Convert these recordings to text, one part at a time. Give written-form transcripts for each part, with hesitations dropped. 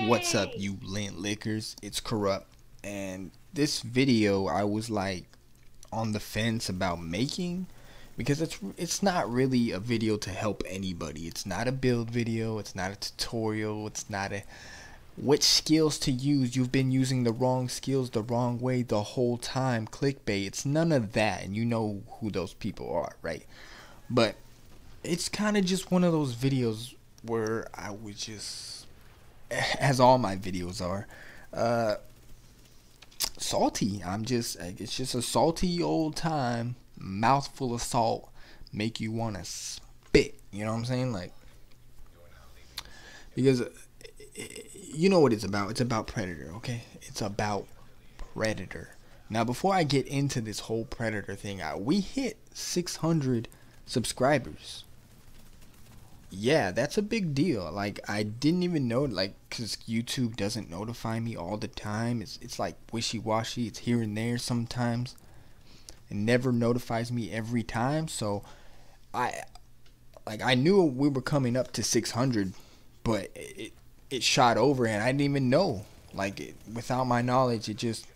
What's up, you lint lickers? It's Corrupt, and this video I was like on the fence about making because it's not really a video to help anybody. It's not a build video. It's not a tutorial. It's not a which skills to use. You've been using the wrong skills the wrong way the whole time. Clickbait. It's none of that, and you know who those people are, right? But it's kind of just one of those videos where I would just, as all my videos are, salty. It's just a salty old time, mouthful of salt, make you want to spit. You know what I'm saying? Like, because you know what it's about. It's about Predator, okay? It's about Predator. Now, before I get into this whole Predator thing, we hit 600 subscribers. Yeah, that's a big deal. Like, I didn't even know, like, because YouTube doesn't notify me all the time. It's like wishy-washy. It's here and there sometimes. It never notifies me every time. So I knew we were coming up to 600, but it shot over and I didn't even know. Like, without my knowledge, it just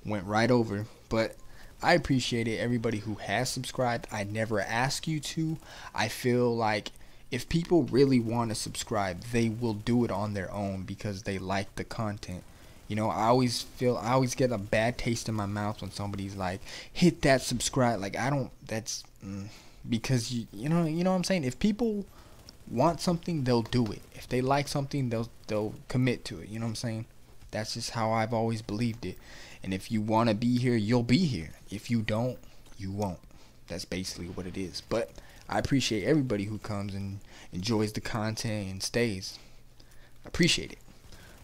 went right over. But I appreciate it, everybody who has subscribed. I never ask you to. I feel like if people really want to subscribe, they will do it on their own because they like the content. You know, I always get a bad taste in my mouth when somebody's like, hit that subscribe. Like, I don't, that's, because you know what I'm saying? If people want something, they'll do it. If they like something, they'll commit to it. You know what I'm saying? That's just how I've always believed it. And if you want to be here, you'll be here. If you don't, you won't. That's basically what it is. But I appreciate everybody who comes and enjoys the content and stays. I appreciate it.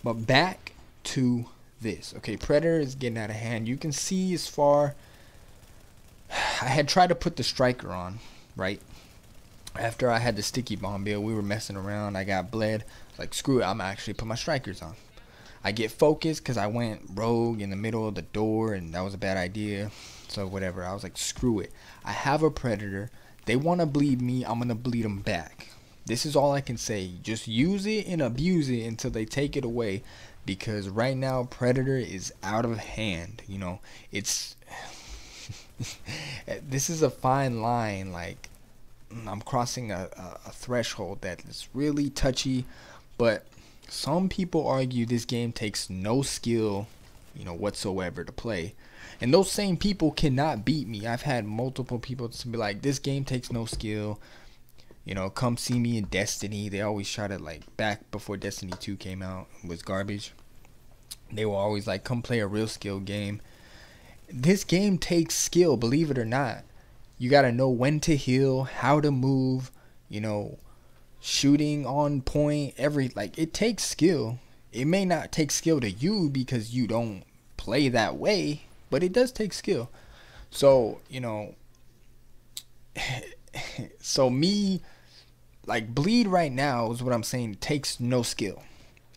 But back to this. Okay, Predator is getting out of hand. You can see as far, I had tried to put the striker on, right? After I had the sticky bomb build, we were messing around. I got bled. Like, screw it, I'm actually put my strikers on. I get focused because I went rogue in the middle of the door, and that was a bad idea. So whatever, I was like, screw it. I have a Predator. They want to bleed me, I'm going to bleed them back. This is all I can say. Just use it and abuse it until they take it away. Because right now, Predator is out of hand. You know, it's this is a fine line. Like, I'm crossing a threshold that is really touchy. But some people argue this game takes no skill, you know, whatsoever to play. And those same people cannot beat me. I've had multiple people to be like, this game takes no skill. You know, come see me in Destiny. They always shot it like back before Destiny 2 came out. It was garbage. They were always like, come play a real skill game. This game takes skill, believe it or not. You got to know when to heal, how to move, you know, shooting on point, like, it takes skill. It may not take skill to you because you don't play that way, but it does take skill. So, you know, so me, like, bleed right now is what I'm saying, takes no skill.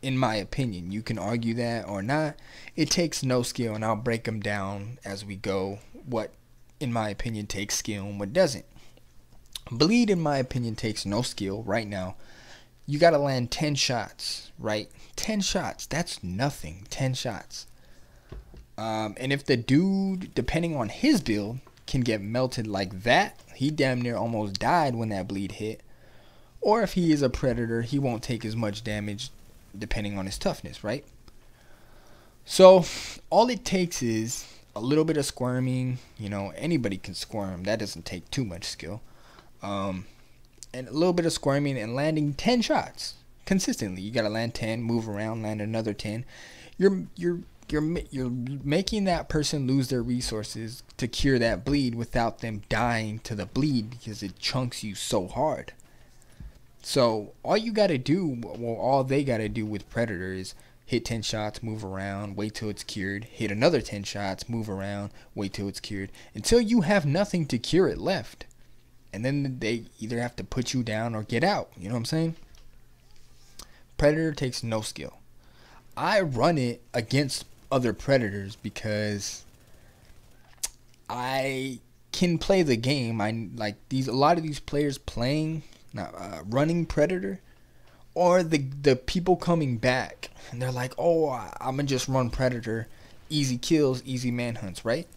In my opinion, you can argue that or not. It takes no skill, and I'll break them down as we go. What, in my opinion, takes skill and what doesn't. Bleed, in my opinion, takes no skill right now. You got to land 10 shots, right? 10 shots, that's nothing. 10 shots. And if the dude, depending on his build, can get melted like that, he damn near almost died when that bleed hit. Or if he is a Predator, he won't take as much damage depending on his toughness, right? So all it takes is a little bit of squirming. You know, anybody can squirm. That doesn't take too much skill. And a little bit of squirming and landing 10 shots consistently. You gotta land 10, move around, land another 10. You're making that person lose their resources to cure that bleed without them dying to the bleed because it chunks you so hard. So all you gotta do, well, all they gotta do with Predator is hit 10 shots, move around, wait till it's cured, hit another 10 shots, move around, wait till it's cured, until you have nothing to cure it left. And then they either have to put you down or get out. You know what I'm saying? Predator takes no skill. I run it against other Predators because I can play the game. I like a lot of these players playing running Predator or the people coming back and they're like, oh, I'm gonna just run Predator, easy kills, easy manhunts, right?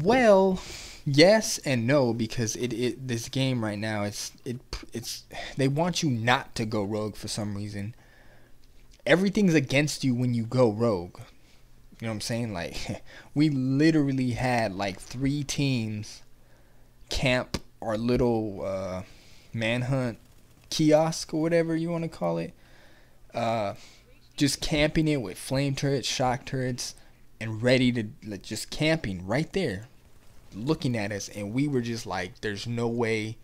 Well, yes and no, because this game right now, it's they want you not to go rogue for some reason. Everything's against you when you go rogue. You know what I'm saying? Like, we literally had like 3 teams camp our little manhunt kiosk or whatever you want to call it. Just camping it with flame turrets, shock turrets, and ready to, like, just camping right there, looking at us. And we were just like, there's no way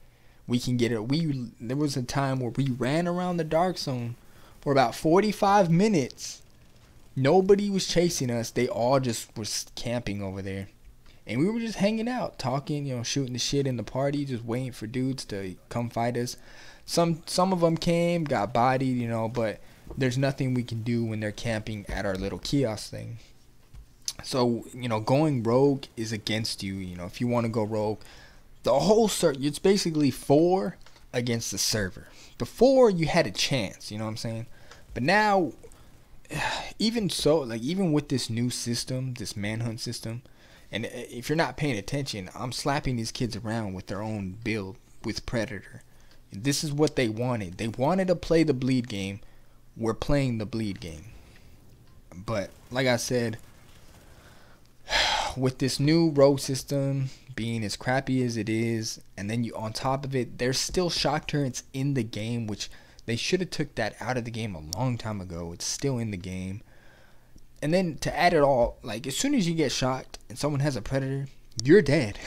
we can get it. There was a time where we ran around the dark zone for about 45 minutes. Nobody was chasing us. They all just was camping over there. And we were just hanging out, talking, shooting the shit in the party, just waiting for dudes to come fight us. Some of them came, got bodied, but there's nothing we can do when they're camping at our little kiosk thing. So, going rogue is against you. If you want to go rogue, the whole server, it's basically 4 against the server. Before, you had a chance, you know what I'm saying? But now, even so, like, even with this new system, this manhunt system, and if you're not paying attention, I'm slapping these kids around with their own build with Predator. This is what they wanted. They wanted to play the bleed game. We're playing the bleed game. But like I said, with this new rogue system being as crappy as it is, and then you on top of it, there's still shock turrets in the game, which they should have took that out of the game a long time ago. It's still in the game. And then to add it all, like, as soon as you get shocked and someone has a Predator, you're dead.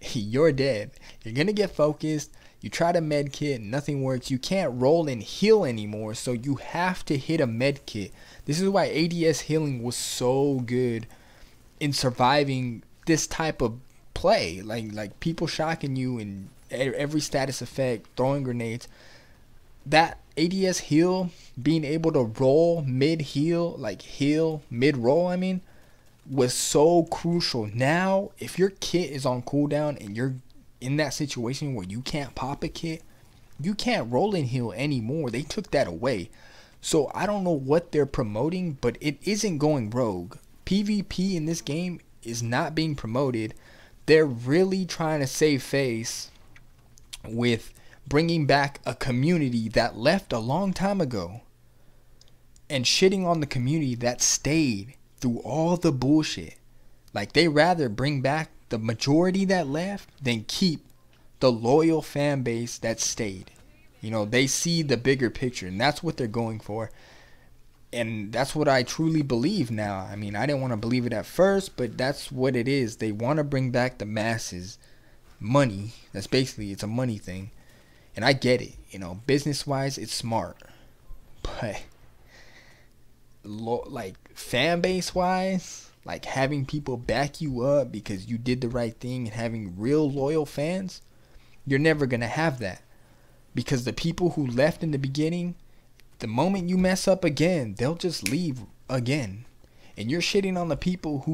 You're dead. You're gonna get focused. You try to med kit, nothing works. You can't roll and heal anymore, so you have to hit a med kit. This is why ADS healing was so good in surviving this type of play. Like people shocking you and every status effect, throwing grenades. That ADS heal, being able to roll mid heal, like heal mid roll, was so crucial. Now, if your kit is on cooldown and you're in that situation where you can't pop a kit, you can't roll and heal anymore. They took that away. So I don't know what they're promoting, but it isn't going rogue. PvP in this game is not being promoted. They're really trying to save face with bringing back a community that left a long time ago and shitting on the community that stayed through all the bullshit. Like, they rather bring back the majority that left than keep the loyal fan base that stayed. They see the bigger picture, and that's what they're going for. And that's what I truly believe now. I didn't want to believe it at first, but that's what it is. They want to bring back the masses. Money. That's basically, it's a money thing. And I get it. Business-wise, it's smart. But, like, fan base-wise, like, having people back you up because you did the right thing and having real loyal fans, you're never going to have that. Because the people who left in the beginning, the moment you mess up again, they'll just leave again. And you're shitting on the people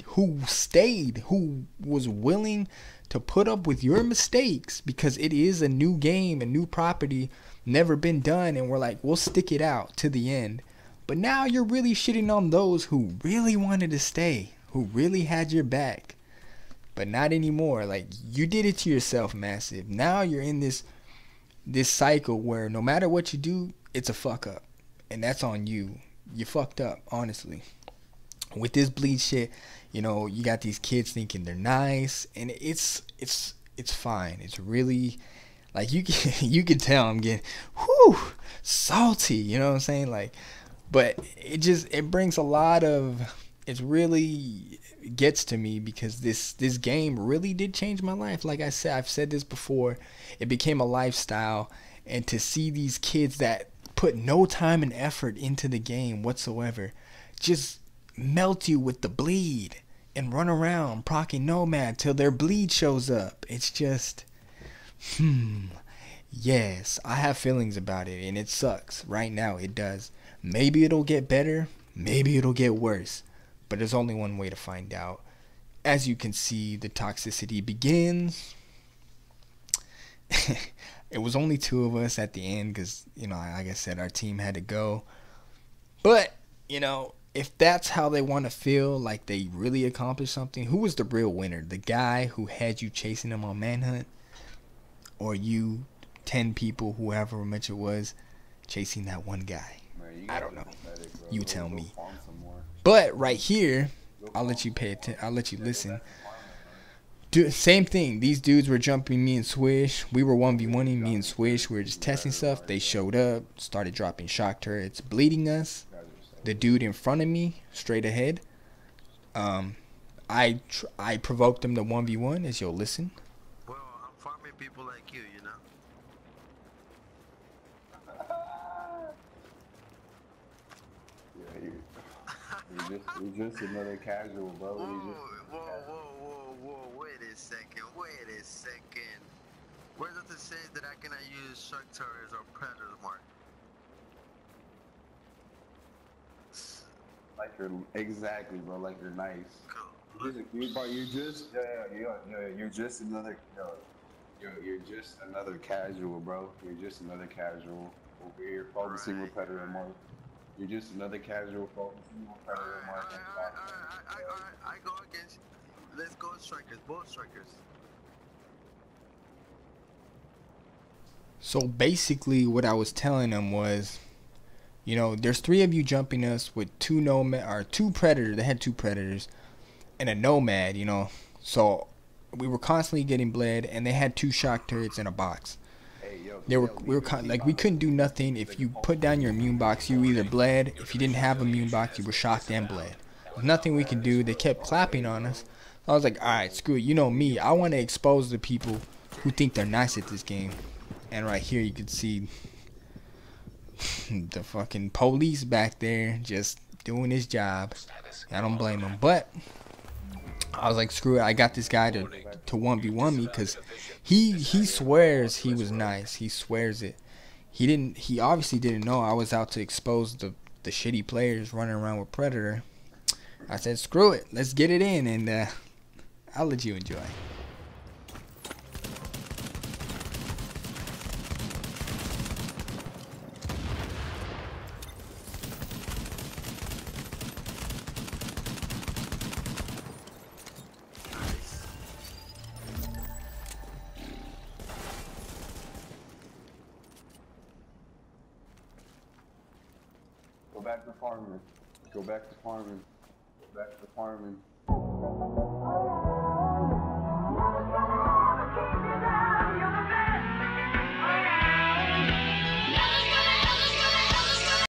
who stayed, who was willing to put up with your mistakes, because it is a new game, a new property, never been done, and we're like, we'll stick it out to the end. But now you're really shitting on those who really wanted to stay, who really had your back. But not anymore. Like, you did it to yourself, Massive. Now you're in this cycle where no matter what you do, it's a fuck up. And that's on you. You fucked up, honestly. With this bleed shit, you got these kids thinking they're nice, and it's fine. It's really, like, you can tell I'm getting salty, you know what I'm saying? Like, but it brings a lot of, it really gets to me, because this game really did change my life. Like I said, I've said this before, it became a lifestyle. And to see these kids that put no time and effort into the game whatsoever just melt you with the bleed and run around procking Nomad till their bleed shows up. It's just, yes, I have feelings about it, and it sucks. Right now, it does. Maybe it'll get better, maybe it'll get worse, but there's only one way to find out. As you can see, the toxicity begins. It was only two of us at the end because, you know, like I said, our team had to go. But, you know, if that's how they want to feel like they really accomplished something, who was the real winner? The guy who had you chasing him on Manhunt, or you 10 people, whoever much it was, chasing that one guy? Man, I don't know. pathetic, You go tell me. farm some more. But right here, I'll let you pay attention. I'll let you listen. Same thing. These dudes were jumping me and Swish. We were 1v1ing me and Swish. We were just testing stuff. They showed up, started dropping shock turrets, bleeding us. The dude in front of me, straight ahead. I provoked him to 1v1, as you'll listen. Well, I'm farming people like you know. Yeah, you're just another casual, bro. Whoa, wait a second. Where does it say that I cannot use shark turrets or predators, Mark? Like you're exactly, bro. Like you're nice. Cool. You're just another, you're just another casual, bro. You're just another casual over here focusing with predator mark. You're just another casual focusing with predator mark. Alright, I go against. Let's go strikers, both strikers. So basically, what I was telling them was, you know, there's three of you jumping us with two nomad or two predators. They had two predators and a nomad, you know. So we were constantly getting bled, and they had two shock turrets in a box. We couldn't do nothing. If you put down your immune box, you either bled. If you didn't have an immune box, you were shocked and bled. There's nothing we can do. They kept clapping on us. I was like, all right, screw it. You know me. I want to expose the people who think they're nice at this game. And right here, you can see the fucking police back there just doing his job. I don't blame him. But I was like, screw it. I got this guy to 1v1 me because he swears he was nice. He swears it. He obviously didn't know I was out to expose the shitty players running around with Predator. I said, screw it. Let's get it in, and I'll let you enjoy. Go back to farming. Go back to farming. Go back to farming.